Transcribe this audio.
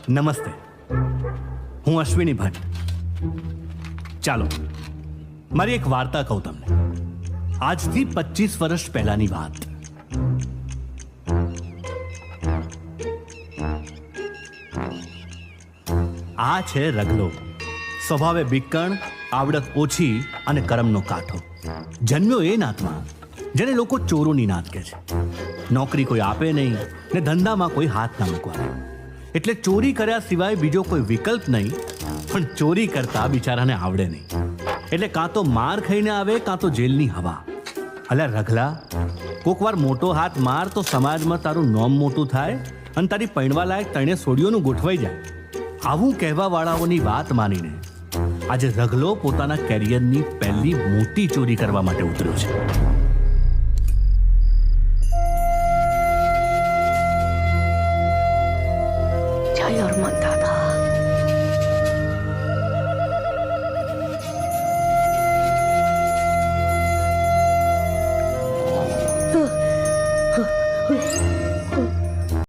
નમસ્તે, હું અશ્વિની ભટ્ટ. ચાલો મારી એક વાર્તા કહું તમને. આજથી 25 વર્ષ પહેલાની વાત. આ છે રગલો. સ્વભાવે બીકણ, આવડત ઓછી અને કરમનો કાંઠો. જન્મ્યો એ નાતમાં જેને લોકો ચોરોની નાત કહે છે. નોકરી કોઈ આપે નહીં ને ધંધામાં કોઈ હાથ ના મૂકવા. એટલે ચોરી કર્યા સિવાય બીજો કોઈ વિકલ્પ નહીં. પણ ચોરી કરતા બિચારાને આવડે નહીં. એટલે કાં તો માર ખાઈને આવે કાં તો જેલની હવા. અલ્યા રગલા, કોક વાર મોટો હાથ માર તો સમાજમાં તારું નોમ મોટું થાય અને તારી પૈણવા લાયક તણે સોડીઓનું ગોઠવાઈ જાય. આવું કહેવા વાળાઓની વાત માનીને આજે રગલો પોતાના કેરિયરની પહેલી મોટી ચોરી કરવા માટે ઉતર્યો છે. જય હનુમાનતા.